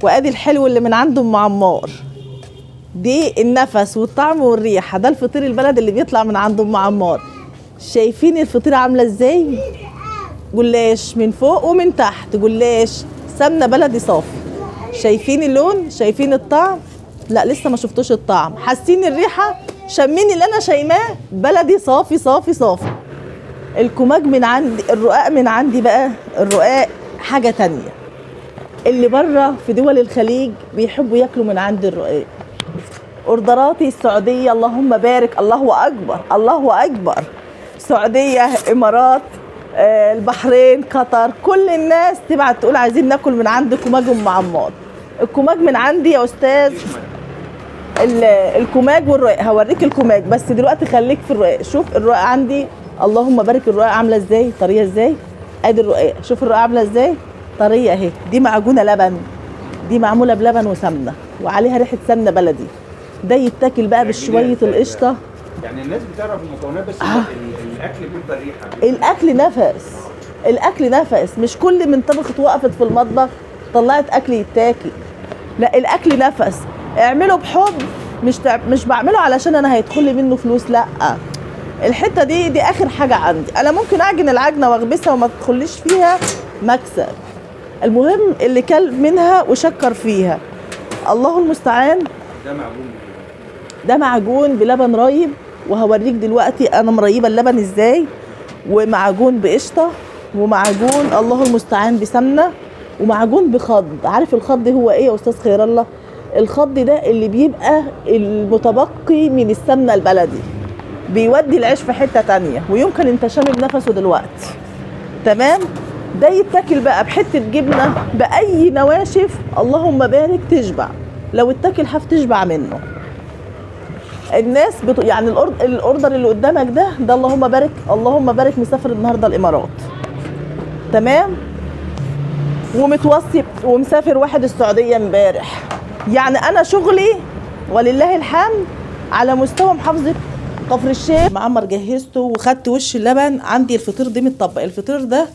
وادي الحلو اللي من عند ام عمار. دي النفس والطعم والريحه، ده الفطير البلد اللي بيطلع من عند ام عمار. شايفين الفطيره عامله ازاي؟ جلاش من فوق ومن تحت، جلاش سمنه بلدي صافي. شايفين اللون؟ شايفين الطعم؟ لا لسه ما شفتوش الطعم. حاسين الريحه؟ شمين اللي انا شايماه بلدي صافي صافي صافي. الكماج من عندي، الرقاق من عندي بقى. الرقاق حاجه تانية. اللي بره في دول الخليج بيحبوا ياكلوا من عند الرقاق. اوردراتي السعوديه، اللهم بارك، الله اكبر الله اكبر. سعوديه، امارات، البحرين، قطر، كل الناس تبعت تقول عايزين ناكل من عند كماج ام عمار. الكماج من عندي يا استاذ. الكماج والرقاق، هوريك الكماج بس دلوقتي خليك في الرقاق. شوف الرقاق عندي، اللهم بارك. الرقاق عامله ازاي؟ طريه ازاي؟ ادي الرقاق، شوف الرقاق عامله ازاي؟ طريه اهي. دي معجونه لبن، دي معموله بلبن وسمنه وعليها ريحه سمنه بلدي. ده يتاكل بقى بشويه القشطه. يعني الناس بتعرف المكونات بس الاكل بيبقى ريحه. الاكل نفس، الاكل نفس. مش كل من طبخت وقفت في المطبخ طلعت اكل يتاكل. لا الاكل نفس. اعمله بحب، مش بعمله علشان انا هيدخل لي منه فلوس. لا، الحته دي اخر حاجه عندي. انا ممكن اعجن العجنه واخبزها وما تدخليش فيها مكسب. المهم اللي كل منها وشكر فيها. الله المستعان. ده معجون، ده معجون بلبن رايب، وهوريك دلوقتي انا مريبه اللبن ازاي. ومعجون بقشطه، ومعجون الله المستعان بسمنه، ومعجون بخض. عارف الخض هو ايه يا استاذ خير الله؟ الخض ده اللي بيبقى المتبقي من السمنه البلدي، بيودي العيش في حته تانية، ويمكن انت شامم نفسه دلوقتي. تمام. ده يتاكل بقى بحته جبنه، باي نواشف، اللهم بارك، تشبع. لو اتاكل حاف تشبع منه. الناس يعني الاوردر اللي قدامك ده اللهم بارك اللهم بارك مسافر النهارده الامارات. تمام. ومتوصي ومسافر واحد السعوديه امبارح. يعني انا شغلي ولله الحمد على مستوى محافظه كفر الشيخ. معمر جهزته وخدت وش اللبن. عندي الفطير ده متطبق. الفطير ده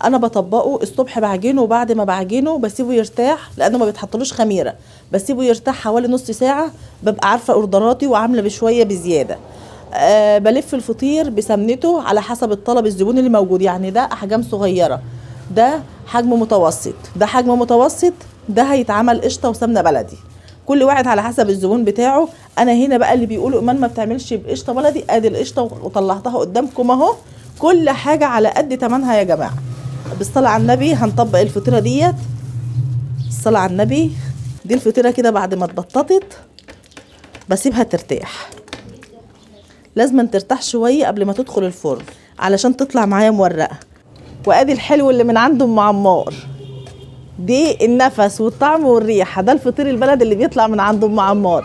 انا بطبقه الصبح، بعجنه، وبعد ما بعجنه بسيبه يرتاح لانه ما بيتحطلوش خميره. بسيبه يرتاح حوالي نص ساعه. ببقى عارفه اوردراتي وعامله بشويه بزياده. بلف الفطير بسمنته على حسب الطلب الزبون اللي موجود. يعني ده احجام صغيره، ده حجم متوسط، ده حجم متوسط، ده هيتعمل قشطه وسمنه بلدي. كل واحد على حسب الزبون بتاعه. انا هنا بقى اللي بيقولوا ايمان ما بتعملش بقشطه بلدي، ادي القشطه وطلعتها قدامكم اهو. كل حاجه على قد ثمنها يا جماعه. بالصلاه على النبي هنطبق الفطيره ديت. الصلاه على النبي. دي الفطيره كده بعد ما اتبططت بسيبها ترتاح. لازم ترتاح شويه قبل ما تدخل الفرن علشان تطلع معايا مورقه. وادي الحلو اللي من عند ام عمار. دي النفس والطعم والريحه، ده الفطير البلد اللي بيطلع من عند ام عمار.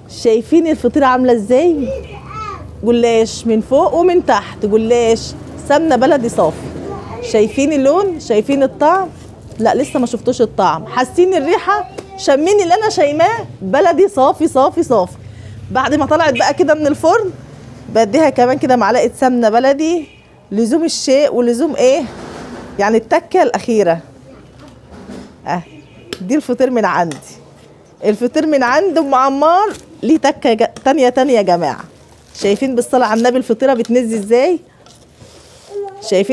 شايفين الفطيره عامله ازاي؟ جلاش من فوق ومن تحت، جلاش سمنه بلدي صافي. شايفين اللون؟ شايفين الطعم؟ لا لسه ما شفتوش الطعم. حاسين الريحه؟ شمين اللي انا شايماه بلدي صافي صافي صافي. بعد ما طلعت بقى كده من الفرن بديها كمان كده معلقه سمنه بلدي، لزوم الشيء ولزوم ايه يعني التكه الاخيره. دي الفطير من عندي. الفطير من عند ام عمار ليه تكه تانيه يا جماعه. شايفين بالصلاه على النبي الفطيره بتنزل ازاي؟ شايفين